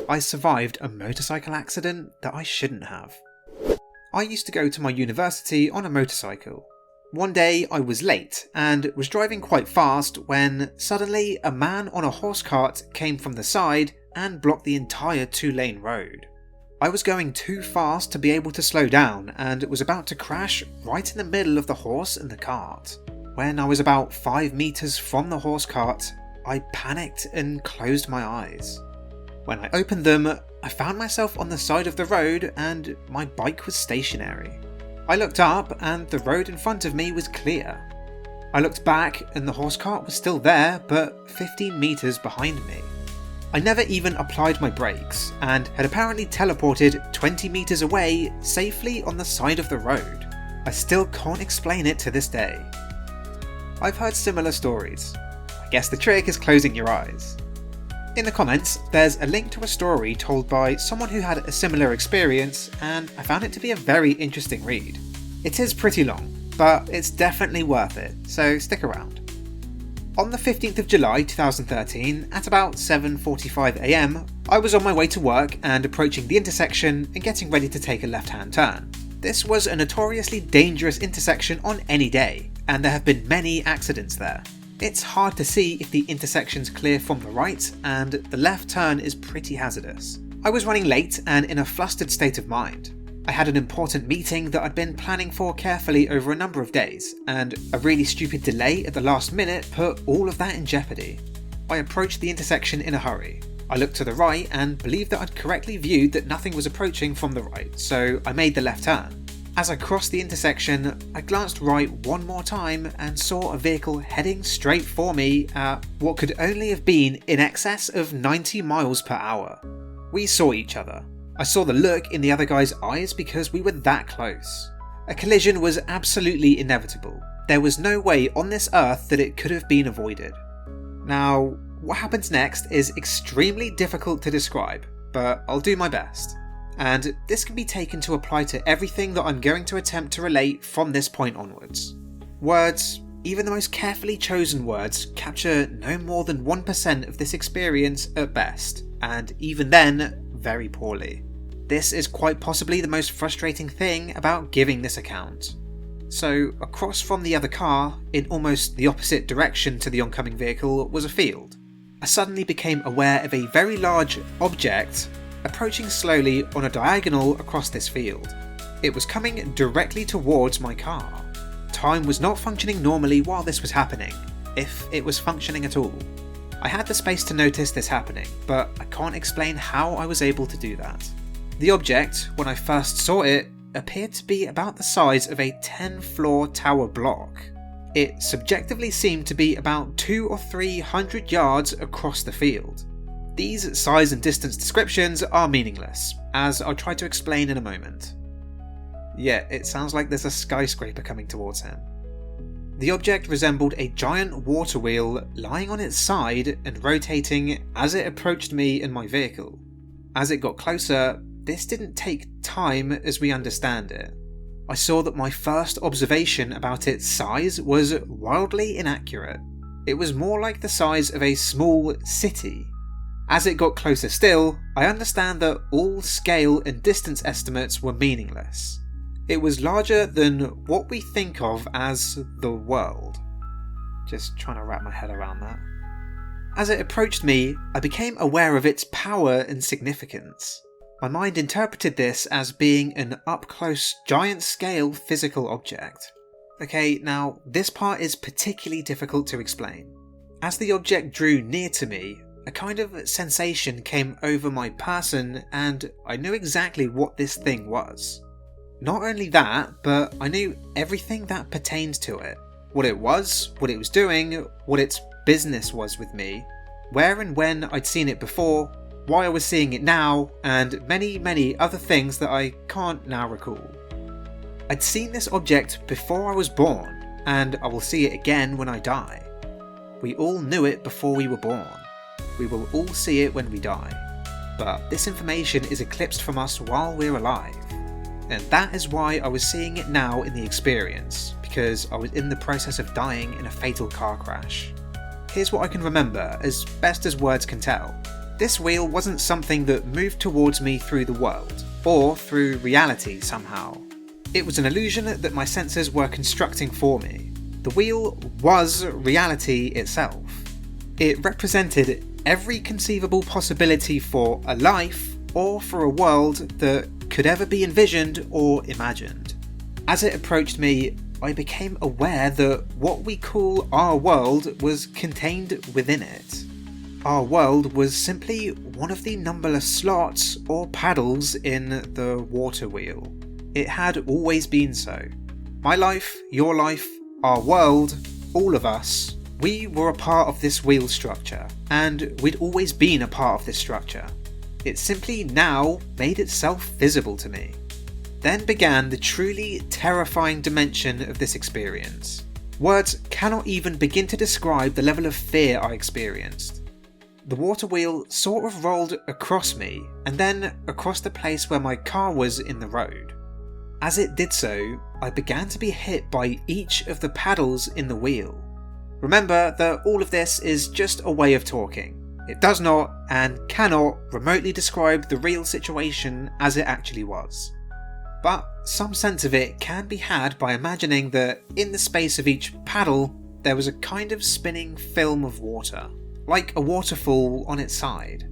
I survived a motorcycle accident that I shouldn't have. I used to go to my university on a motorcycle. One day I was late and was driving quite fast when suddenly a man on a horse cart came from the side and blocked the entire 2-lane road. I was going too fast to be able to slow down and was about to crash right in the middle of the horse and the cart. When I was about 5 meters from the horse cart, I panicked and closed my eyes. When I opened them, I found myself on the side of the road and my bike was stationary. I looked up and the road in front of me was clear. I looked back and the horse cart was still there, but 15 meters behind me. I never even applied my brakes and had apparently teleported 20 meters away safely on the side of the road. I still can't explain it to this day. I've heard similar stories. I guess the trick is closing your eyes. In the comments, there's a link to a story told by someone who had a similar experience, and I found it to be a very interesting read. It is pretty long, but it's definitely worth it, so stick around. On the 15th of July 2013, at about 7:45 am, I was on my way to work and approaching the intersection and getting ready to take a left-hand turn. This was a notoriously dangerous intersection on any day, and there have been many accidents there. It's hard to see if the intersection's clear from the right, and the left turn is pretty hazardous. I was running late and in a flustered state of mind. I had an important meeting that I'd been planning for carefully over a number of days, and a really stupid delay at the last minute put all of that in jeopardy. I approached the intersection in a hurry. I looked to the right and believed that I'd correctly viewed that nothing was approaching from the right, so I made the left turn. As I crossed the intersection, I glanced right one more time and saw a vehicle heading straight for me at what could only have been in excess of 90 miles per hour. We saw each other. I saw the look in the other guy's eyes because we were that close. A collision was absolutely inevitable. There was no way on this earth that it could have been avoided. Now, what happens next is extremely difficult to describe, but I'll do my best. And this can be taken to apply to everything that I'm going to attempt to relate from this point onwards. Words, even the most carefully chosen words, capture no more than 1% of this experience at best, and even then, very poorly. This is quite possibly the most frustrating thing about giving this account. So, across from the other car, in almost the opposite direction to the oncoming vehicle, was a field. I suddenly became aware of a very large object approaching slowly on a diagonal across this field. It was coming directly towards my car. Time was not functioning normally while this was happening, if it was functioning at all. I had the space to notice this happening, but I can't explain how I was able to do that. The object, when I first saw it, appeared to be about the size of a 10-floor tower block. It subjectively seemed to be about 200 or 300 yards across the field. These size and distance descriptions are meaningless, as I'll try to explain in a moment. Yeah, it sounds like there's a skyscraper coming towards him. The object resembled a giant water wheel lying on its side and rotating as it approached me and my vehicle. As it got closer, this didn't take time as we understand it. I saw that my first observation about its size was wildly inaccurate. It was more like the size of a small city. As it got closer still, I understand that all scale and distance estimates were meaningless. It was larger than what we think of as the world. Just trying to wrap my head around that. As it approached me, I became aware of its power and significance. My mind interpreted this as being an up-close, giant-scale physical object. Okay, now this part is particularly difficult to explain. As the object drew near to me, a kind of sensation came over my person and I knew exactly what this thing was. Not only that, but I knew everything that pertained to it. What it was doing, what its business was with me, where and when I'd seen it before, why I was seeing it now, and many other things that I can't now recall. I'd seen this object before I was born, and I will see it again when I die. We all knew it before we were born. We will all see it when we die. But this information is eclipsed from us while we're alive. And that is why I was seeing it now in the experience, because I was in the process of dying in a fatal car crash. Here's what I can remember, as best as words can tell. This wheel wasn't something that moved towards me through the world, or through reality somehow. It was an illusion that my senses were constructing for me. The wheel was reality itself. It represented every conceivable possibility for a life, or for a world that could ever be envisioned or imagined. As it approached me, I became aware that what we call our world was contained within it. Our world was simply one of the numberless slots or paddles in the water wheel. It had always been so. My life, your life, our world, all of us, we were a part of this wheel structure, and we'd always been a part of this structure. It simply now made itself visible to me. Then began the truly terrifying dimension of this experience. Words cannot even begin to describe the level of fear I experienced. The water wheel sort of rolled across me, and then across the place where my car was in the road. As it did so, I began to be hit by each of the paddles in the wheel. Remember that all of this is just a way of talking. It does not and cannot remotely describe the real situation as it actually was. But some sense of it can be had by imagining that in the space of each paddle there was a kind of spinning film of water, like a waterfall on its side.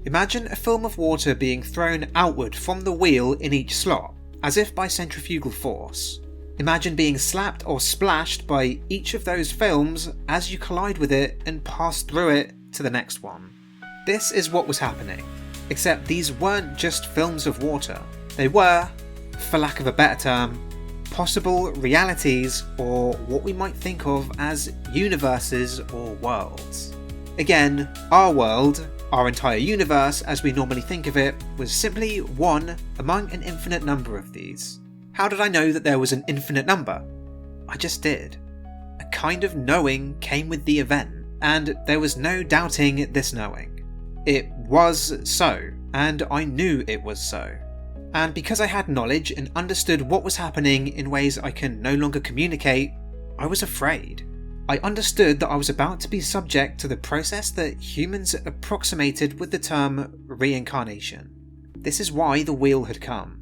Imagine a film of water being thrown outward from the wheel in each slot, as if by centrifugal force. Imagine being slapped or splashed by each of those films as you collide with it and pass through it to the next one. This is what was happening, except these weren't just films of water. They were, for lack of a better term, possible realities, or what we might think of as universes or worlds. Again, our world, our entire universe as we normally think of it, was simply one among an infinite number of these. How did I know that there was an infinite number? I just did. A kind of knowing came with the event, and there was no doubting this knowing. It was so, and I knew it was so. And because I had knowledge and understood what was happening in ways I can no longer communicate, I was afraid. I understood that I was about to be subject to the process that humans approximated with the term reincarnation. This is why the wheel had come.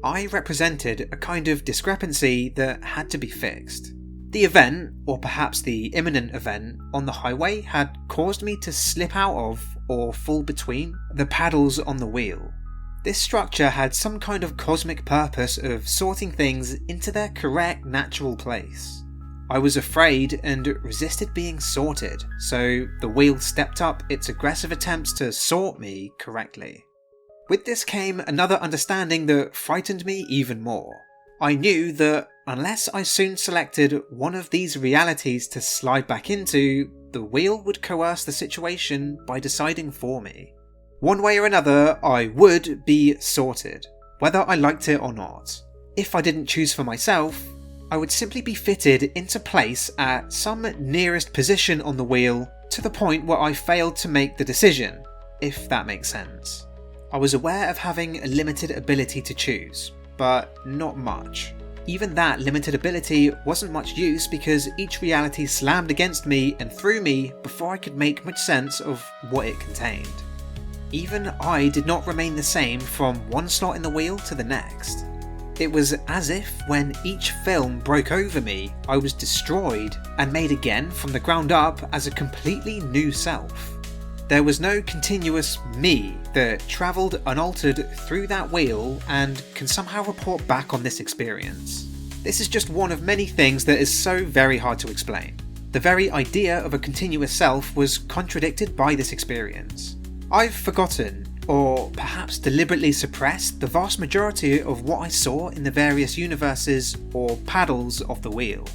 I represented a kind of discrepancy that had to be fixed. The event, or perhaps the imminent event, on the highway had caused me to slip out of, or fall between, the paddles on the wheel. This structure had some kind of cosmic purpose of sorting things into their correct natural place. I was afraid and resisted being sorted, so the wheel stepped up its aggressive attempts to sort me correctly. With this came another understanding that frightened me even more. I knew that unless I soon selected one of these realities to slide back into, the wheel would coerce the situation by deciding for me. One way or another, I would be sorted, whether I liked it or not. If I didn't choose for myself, I would simply be fitted into place at some nearest position on the wheel to the point where I failed to make the decision, if that makes sense. I was aware of having a limited ability to choose, but not much. Even that limited ability wasn't much use because each reality slammed against me and through me before I could make much sense of what it contained. Even I did not remain the same from one slot in the wheel to the next. It was as if when each film broke over me, I was destroyed and made again from the ground up as a completely new self. There was no continuous me that travelled unaltered through that wheel and can somehow report back on this experience. This is just one of many things that is so very hard to explain. The very idea of a continuous self was contradicted by this experience. I've forgotten, or perhaps deliberately suppressed, the vast majority of what I saw in the various universes or paddles of the wheel.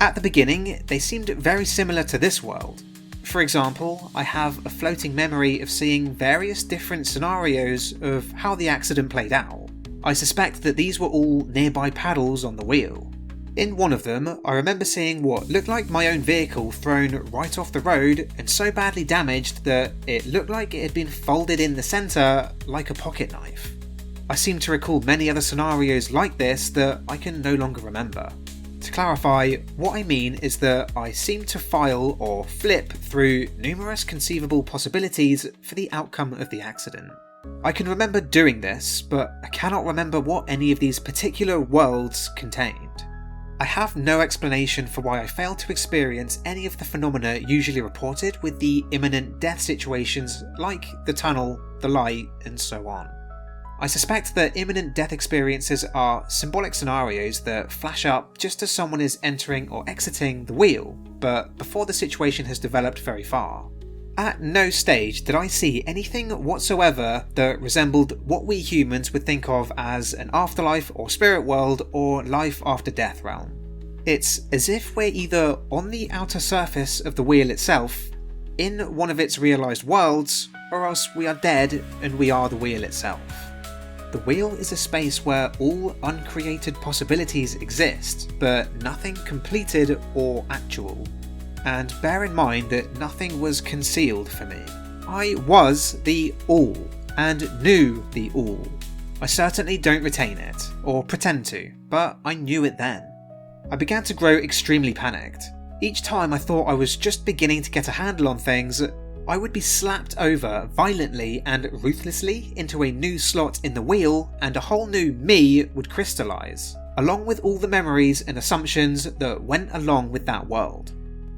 At the beginning, they seemed very similar to this world. For example, I have a floating memory of seeing various different scenarios of how the accident played out. I suspect that these were all nearby paddles on the wheel. In one of them, I remember seeing what looked like my own vehicle thrown right off the road and so badly damaged that it looked like it had been folded in the centre like a pocket knife. I seem to recall many other scenarios like this that I can no longer remember. To clarify, what I mean is that I seem to file or flip through numerous conceivable possibilities for the outcome of the accident. I can remember doing this, but I cannot remember what any of these particular worlds contained. I have no explanation for why I failed to experience any of the phenomena usually reported with the imminent death situations like the tunnel, the light, and so on. I suspect that imminent death experiences are symbolic scenarios that flash up just as someone is entering or exiting the wheel, but before the situation has developed very far. At no stage did I see anything whatsoever that resembled what we humans would think of as an afterlife or spirit world or life after death realm. It's as if we're either on the outer surface of the wheel itself, in one of its realised worlds, or else we are dead and we are the wheel itself. The wheel is a space where all uncreated possibilities exist, but nothing completed or actual. And bear in mind that nothing was concealed for me. I was the all, and knew the all. I certainly don't retain it, or pretend to, but I knew it then. I began to grow extremely panicked. Each time I thought I was just beginning to get a handle on things, I would be slapped over violently and ruthlessly into a new slot in the wheel, and a whole new me would crystallise, along with all the memories and assumptions that went along with that world.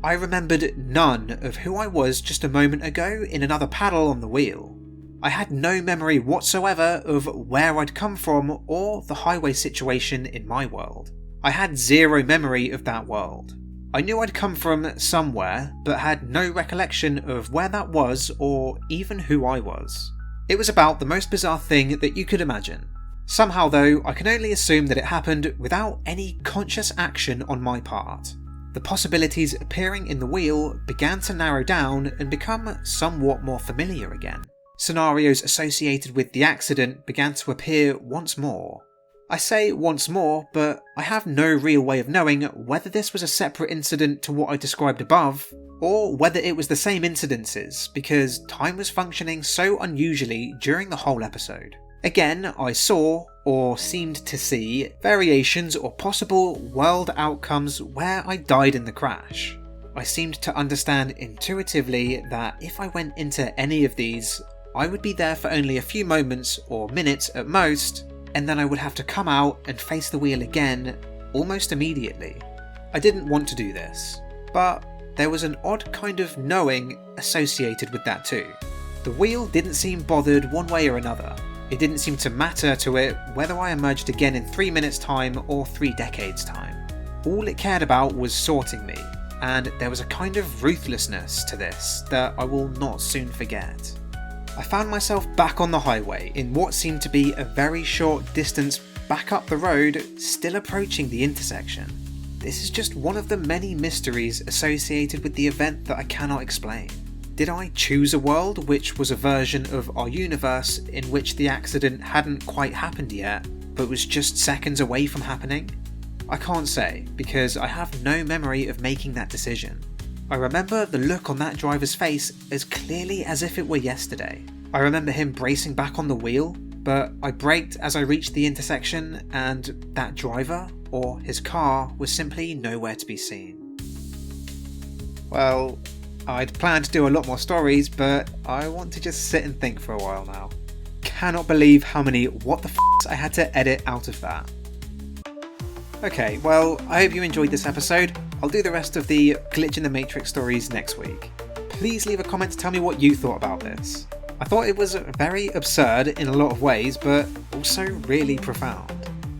I remembered none of who I was just a moment ago in another paddle on the wheel. I had no memory whatsoever of where I'd come from or the highway situation in my world. I had zero memory of that world. I knew I'd come from somewhere, but had no recollection of where that was or even who I was. It was about the most bizarre thing that you could imagine. Somehow though, I can only assume that it happened without any conscious action on my part. The possibilities appearing in the wheel began to narrow down and become somewhat more familiar again. Scenarios associated with the accident began to appear once more. I say once more, but I have no real way of knowing whether this was a separate incident to what I described above, or whether it was the same incidences, because time was functioning so unusually during the whole episode. Again, I saw, or seemed to see, variations or possible world outcomes where I died in the crash. I seemed to understand intuitively that if I went into any of these, I would be there for only a few moments or minutes at most, and then I would have to come out and face the wheel again almost immediately. I didn't want to do this, but there was an odd kind of knowing associated with that too. The wheel didn't seem bothered one way or another. It didn't seem to matter to it whether I emerged again in 3 minutes time or 3 decades time. All it cared about was sorting me, and there was a kind of ruthlessness to this that I will not soon forget. I found myself back on the highway in what seemed to be a very short distance back up the road, still approaching the intersection. This is just one of the many mysteries associated with the event that I cannot explain. Did I choose a world which was a version of our universe in which the accident hadn't quite happened yet, but was just seconds away from happening? I can't say, because I have no memory of making that decision. I remember the look on that driver's face as clearly as if it were yesterday. I remember him bracing back on the wheel, but I braked as I reached the intersection, and that driver, or his car, was simply nowhere to be seen. Well, I'd planned to do a lot more stories, but I want to just sit and think for a while now. Cannot believe how many what the f***s I had to edit out of that. Okay, well, I hope you enjoyed this episode. I'll do the rest of the Glitch in the Matrix stories next week. Please leave a comment to tell me what you thought about this. I thought it was very absurd in a lot of ways, but also really profound.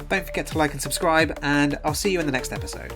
Don't forget to like and subscribe, and I'll see you in the next episode.